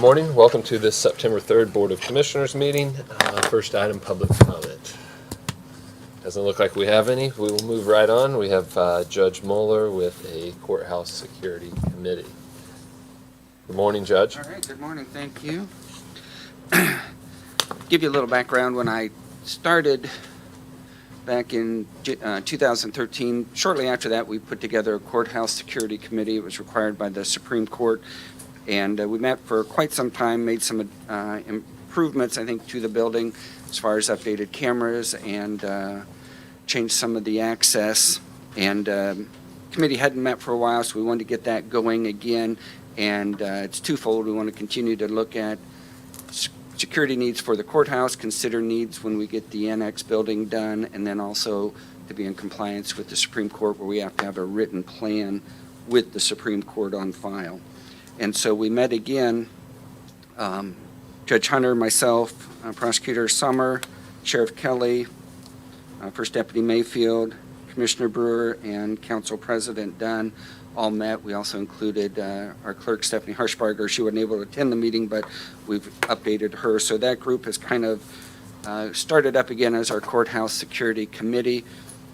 Morning. Welcome to this September 3rd Board of Commissioners meeting. First item, public comment. Doesn't look like we have any. We will move right on. We have Judge Moeller with a Courthouse Security Committee. Good morning, Judge. All right, good morning. Thank you. Give you a little background. When I started back in 2013, shortly after that, we put together a Courthouse Security Committee. It was required by the Supreme Court. And we met for quite some time, made some improvements, I think, to the building as far as updated cameras and changed some of the access. And committee hadn't met for a while, so we wanted to get that going again. And it's twofold. We want to continue to look at security needs for the courthouse, consider needs when we get the annex building done, and then also to be in compliance with the Supreme Court, where we have to have a written plan with the Supreme Court on file. And so we met again, Judge Hunter, myself, Prosecutor Summer, Sheriff Kelly, First Deputy Mayfield, Commissioner Brewer, and Council President Dunn all met. We also included our clerk, Stephanie Harshbarger. She wasn't able to attend the meeting, but we've updated her. So that group has kind of started up again as our Courthouse Security Committee.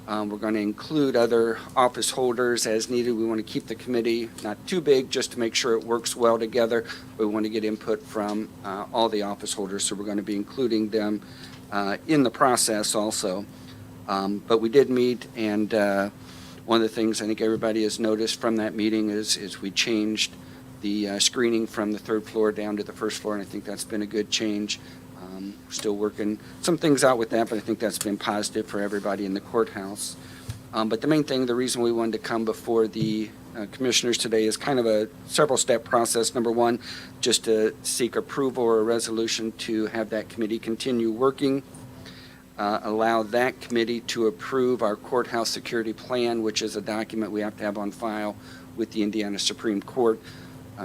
We're going to include other office holders as needed. We want to keep the committee not too big, just to make sure it works well together. We want to get input from all the office holders, so we're going to be including them in the process also. But we did meet, and one of the things I think everybody has noticed from that meeting is we changed the screening from the third floor down to the first floor, and I think that's been a good change. Still working some things out with that, but I think that's been positive for everybody in the courthouse. But the main thing, the reason we wanted to come before the commissioners today is kind of a several-step process. Number one, just to seek approval or a resolution to have that committee continue working. Allow that committee to approve our courthouse security plan, which is a document we have to have on file with the Indiana Supreme Court.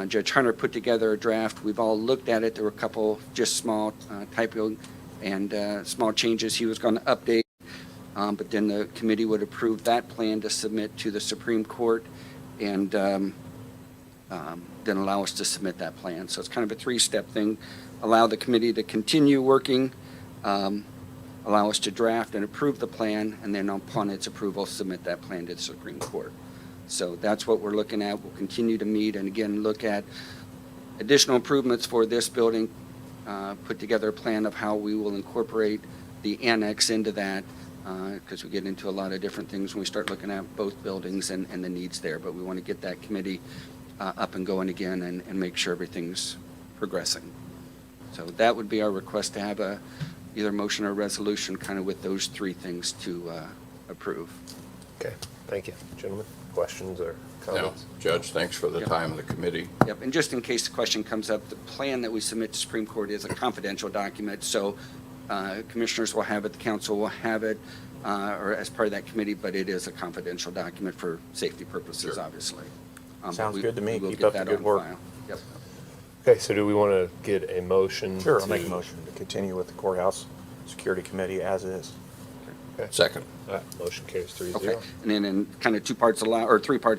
Judge Hunter put together a draft. We've all looked at it. There were a couple just small typo and small changes he was going to update, but then the committee would approve that plan to submit to the Supreme Court and then allow us to submit that plan. So it's kind of a three-step thing. Allow the committee to continue working, allow us to draft and approve the plan, and then upon its approval, submit that plan to the Supreme Court. So that's what we're looking at. We'll continue to meet and again look at additional improvements for this building, put together a plan of how we will incorporate the annex into that, because we get into a lot of different things when we start looking at both buildings and the needs there. But we want to get that committee up and going again and make sure everything's progressing. So that would be our request, to have either motion or resolution kind of with those three things to approve. Okay, thank you. Gentlemen, questions or comments? No, Judge, thanks for the Yep. time of the committee. Yep, and just in case the question comes up, the plan that we submit to Supreme Court is a confidential document, so commissioners will have it, the council will have it, or as part of that committee, but it is a confidential document for safety purposes, Sure. obviously. Sounds good to me. We'll Keep get up the that good on work. file. Yep. Okay, so do we want to get a motion? Sure, I'll to- make a motion to continue with the Courthouse Security Committee as is. Okay. Second. All right, motion carries 3-0. Okay, and then in kind of three parts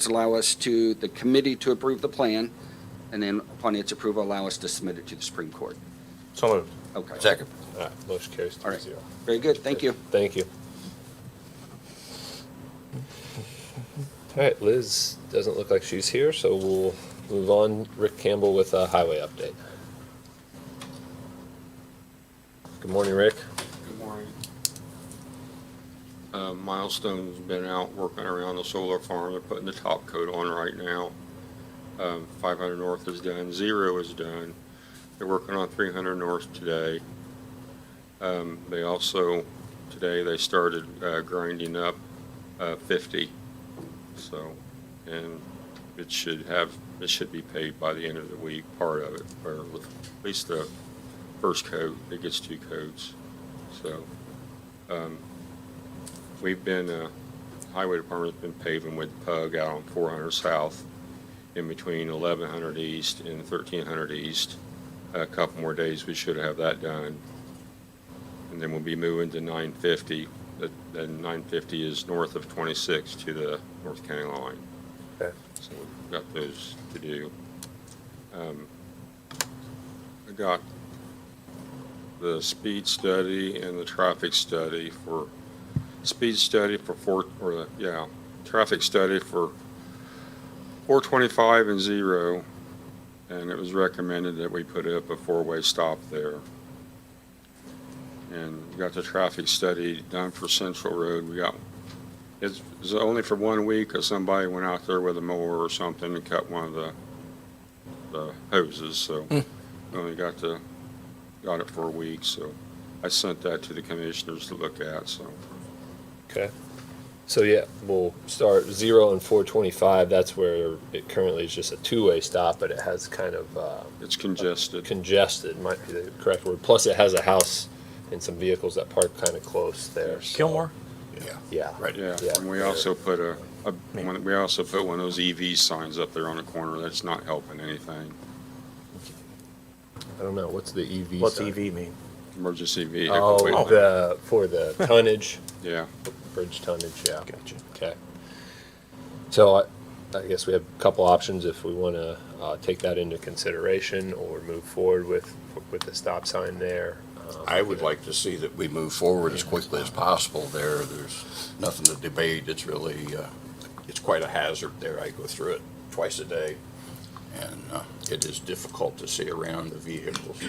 allow us to, the committee to approve the plan, and then upon its approval, allow us to submit it to the Supreme Court. So moved. Okay. Second. All right, motion carries 3-0. All right. Very good, thank you. Thank you. All right, Liz doesn't look like she's here, so we'll move on. Rick Campbell with a highway update. Good morning, Rick. Good morning. Milestone's been out working around the solar farm. They're putting the top coat on right now. 500 North is done. 0 is done. They're working on 300 North today. They also, today they started grinding up 50. So, and it should be paid by the end of the week, part of it, or at least the first coat. It gets 2 coats. So, we've been, Highway Department's been paving with Pug out on 400 South in between 1100 East and 1300 East. A couple more days, we should have that done. And then we'll be moving to 950. Then 950 is north of 26 to the North County line. Okay. So we've got those to do. I got the speed study and the traffic study for, traffic study for 425 and 0, and it was recommended that we put up a 4-way stop there. And we got the traffic study done for Central Road. It's only for 1 week, because somebody went out there with a mower or something and cut one of the hoses, so we only got it for a week, so I sent that to the commissioners to look at, so. Okay. So yeah, we'll start 0 and 425. That's where it currently is just a 2-way stop, but it has kind of It's congested. congested, might be the correct word. Plus, it has a house and some vehicles that park kind of close there. so- Gilmore? Yeah. Right. Yeah, Yeah. and we also put we also put one of those EV signs up there on the corner. That's not helping anything. I don't know, what's the EV What's sign? EV mean? Emergency vehicle. Oh, wait, for the tonnage, Yeah, bridge tonnage, yeah. Gotcha. Okay. So I guess we have a couple options if we want to take that into consideration or move forward with the stop sign there. I would like to see that we move forward as quickly as possible there. There's nothing to debate. It's really, it's quite a hazard there. I go through it twice a day, and it is difficult to see around the vehicles.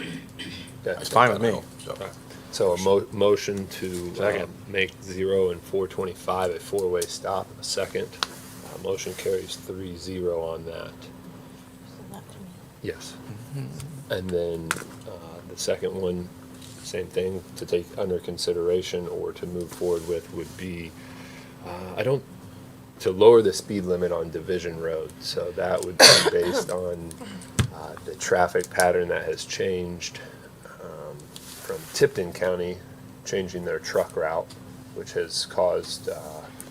Okay. It's fine with me. So a motion to Second. make 0 and 425 a 4-way stop, a second. Motion carries 3-0 on that. Yes. And then the second one, same thing, to take under consideration or to move forward with would be, to lower the speed limit on Division Road. So that would be based on the traffic pattern that has changed from Tipton County changing their truck route, which has caused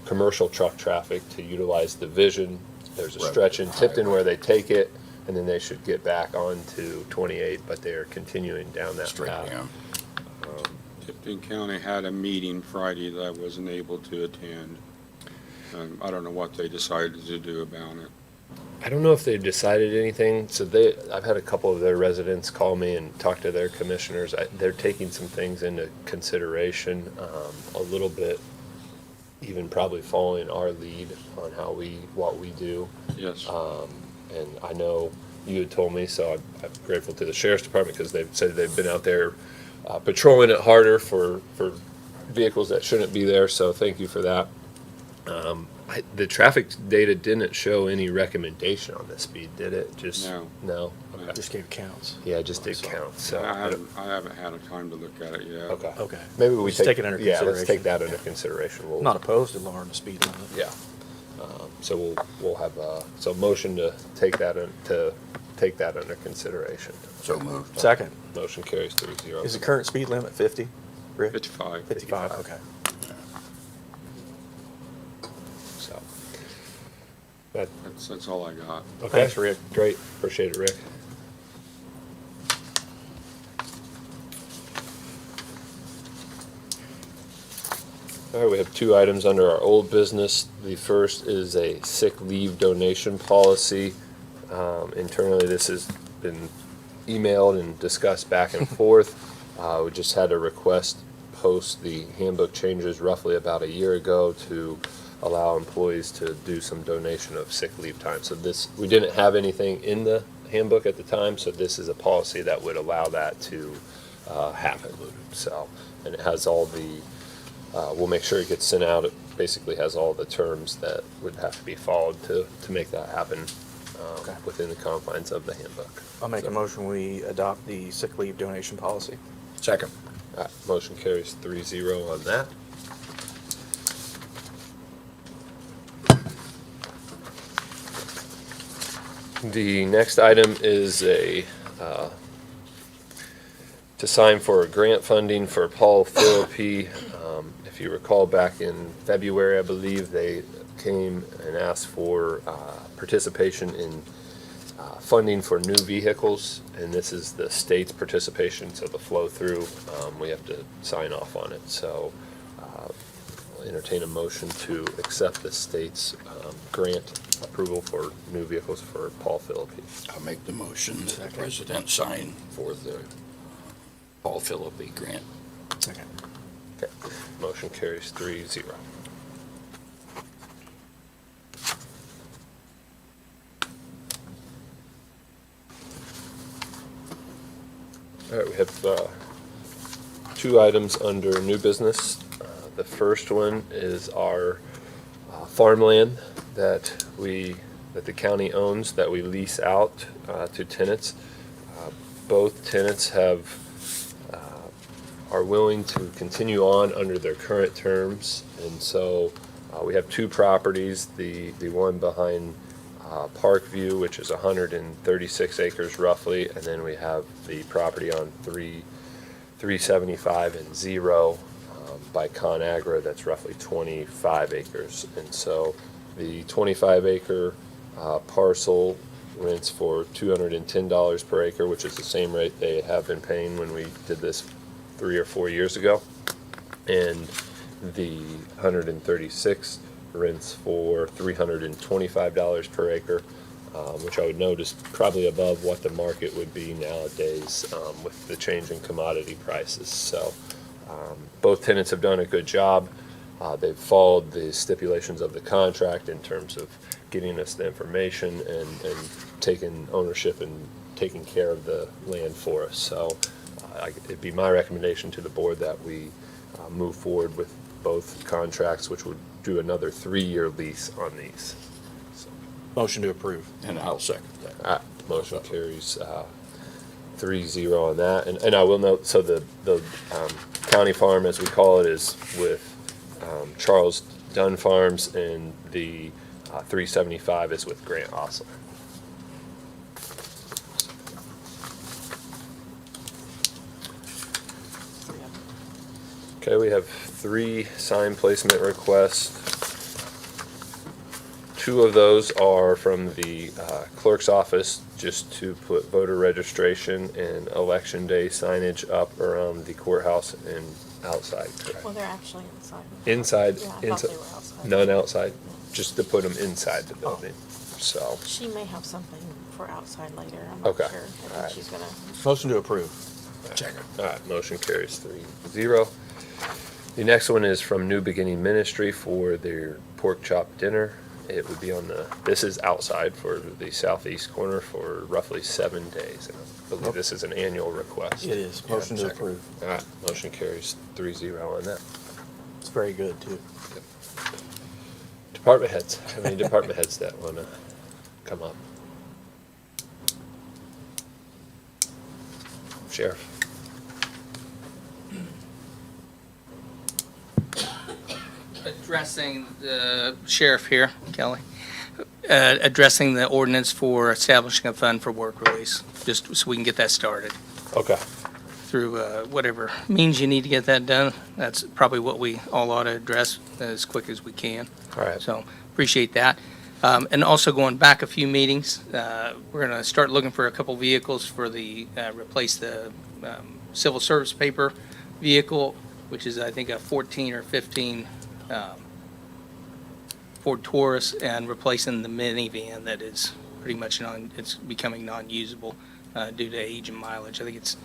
commercial truck traffic to utilize Division. There's a Right. stretch in Tipton where they take it, and then they should get back onto 28, but they're continuing down that Straight path. down. Tipton County had a meeting Friday that I wasn't able to attend. I don't know what they decided to do about it. I don't know if they've decided anything. So I've had a couple of their residents call me and talk to their commissioners. They're taking some things into consideration, a little bit, even probably following our lead on what we do. Yes. And I know you had told me, so I'm grateful to the sheriff's department because they've said they've been out there patrolling it harder for vehicles that shouldn't be there. So thank you for that. The traffic data didn't show any recommendation on the speed, did it? Just No. No. No. Okay. Just gave counts. Yeah, it just did count. So I haven't had a time to look at it yet. okay. Okay. Maybe we Just take it under Yeah, let's take consideration. that under consideration. We'll, I'm not opposed to lowering the speed limit. Yeah. So we'll have so motion to take that under consideration. So moved. Second, Motion carries 3-0. is the current speed limit 50? Rick? 55. 55, okay. So. That, That's all I got. okay. Thanks, Rick. Great. Appreciate it, Rick. All right, we have 2 items under our old business. The first is a sick leave donation policy. Internally, this has been emailed and discussed back and forth. We just had a request post the handbook changes roughly about a year ago to allow employees to do some donation of sick leave time. So we didn't have anything in the handbook at the time, so this is a policy that would allow that to happen. So, and it has all the, we'll make sure it gets sent out. It basically has all the terms that would have to be followed to make that happen Okay. within the confines of the handbook. I'll make a motion, we adopt the sick leave donation policy. Second. All right, motion carries 3-0 on that. The next item is to sign for a grant funding for Paul Philippi. If you recall, back in February, I believe, they came and asked for participation in funding for new vehicles, and this is the state's participation, so the flow-through, we have to sign off on it. So I'll entertain a motion to accept the state's grant approval for new vehicles for Paul Philippi. I'll make the motion that the president sign for the Paul Philippi grant. Second. Okay. Motion carries 3-0. All right, we have two items under new business. The first one is our farmland that the county owns, that we lease out to tenants. Both tenants are willing to continue on under their current terms, and so we have two properties. The one behind Parkview, which is 136 acres roughly, and then we have the property on 375 and 0 by ConAgra, that's roughly 25 acres. And so the 25 acre parcel rents for $210 per acre, which is the same rate they have been paying when we did this 3 or 4 years ago. And the 136 rents for $325 per acre, which I would note is probably above what the market would be nowadays with the change in commodity prices. So both tenants have done a good job. They've followed the stipulations of the contract in terms of getting us the information and taking ownership and taking care of the land for us. So it'd be my recommendation to the board that we move forward with both contracts, which would do another 3-year lease on these. So, Motion to approve. And I'll second that. motion carries 3-0 on that. And I will note, so the county farm, as we call it, is with Charles Dunn Farms, and the 375 is with Grant Osler. Okay, we have 3 sign placement requests. 2 of those are from the clerk's office, just to put voter registration and election day signage up around the courthouse and outside, correct? Well, they're actually inside. Inside, Yeah, I thought inside, they were outside. none outside, just to put them inside the building, so. She may have something for outside later, I'm Okay, not sure. I think alright. she's gonna, Motion to approve. Second. All right, motion carries 3-0. The next one is from New Beginning Ministry for their pork chop dinner. It would be this is outside for the southeast corner for roughly 7 days. And I believe this is an annual request. It is. Motion to second. approve. All right, motion carries 3-0 on that. It's very good, too. Department heads, how many department heads that want to come up? Sheriff? Addressing the sheriff here, Kelly, addressing the ordinance for establishing a fund for work release, just so we can get that started Okay. through whatever means you need to get that done. That's probably what we all ought to address as quick as we can. All right. So appreciate that. And also going back a few meetings, we're going to start looking for a couple vehicles for replace the civil service paper vehicle, which is, I think, a 14 or 15 Ford Taurus, and replacing the minivan that is pretty much it's becoming non-usable due to age and mileage. I think it's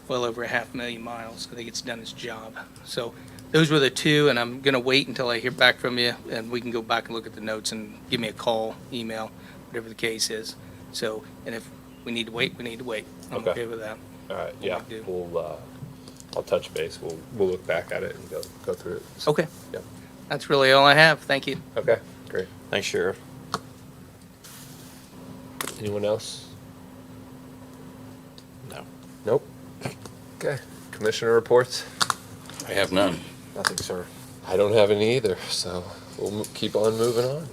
well over 500,000 miles. I think it's done its job. So those were the 2, and I'm going to wait until I hear back from you, and we can go back and look at the notes and give me a call, email, whatever the case is. So, and if we need to wait, we need to wait. I'm Okay. okay with that. All right, What yeah, we do. we'll, I'll touch base. We'll look back at it and go through it. Okay. Yep. That's really all I have. Thank you. Okay, great. Thanks, Sheriff. Anyone else? No. Nope. Okay, commissioner reports? I have none. Nothing, sir. I don't have any either, so we'll keep on moving on.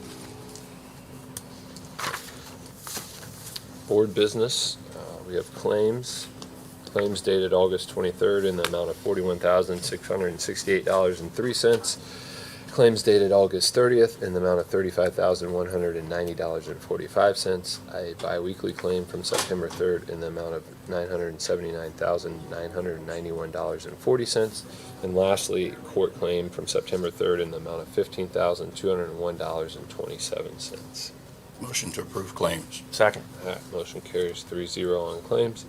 Board business, we have claims. Claims dated August 23rd in the amount of $41,668.03. Claims dated August 30th in the amount of $35,190.45. A biweekly claim from September 3rd in the amount of $979,991.40. And lastly, court claim from September 3rd in the amount of $15,201.27. Motion to approve claims. Second. Motion carries 3-0 on claims.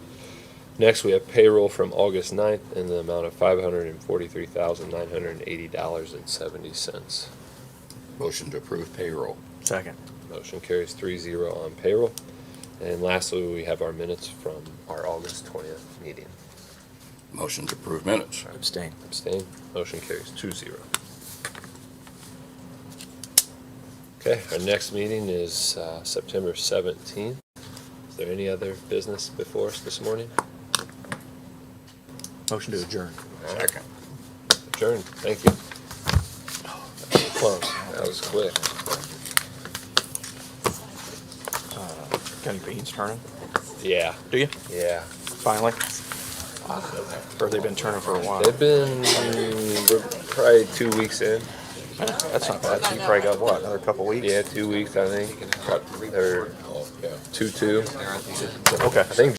Next, we have payroll from August 9th in the amount of $543,980.70. Motion to approve payroll. Second. Motion carries 3-0 on payroll. And lastly, we have our minutes from our August 20th meeting. Motion to approve minutes. Abstain. Abstain. Motion carries 2-0. Okay, our next meeting is September 17th. Is there any other business before us this morning? Motion to adjourn. Second. Adjourned. Thank you. Close. That was quick. Got any beans turning? Yeah, Do you? yeah. Finally? Or have they been turning for a while? They've been probably 2 weeks in. That's not bad. So you probably got what, another couple weeks? Yeah, 2 weeks, I think. They're Oh, yeah. 2-2. Okay. I think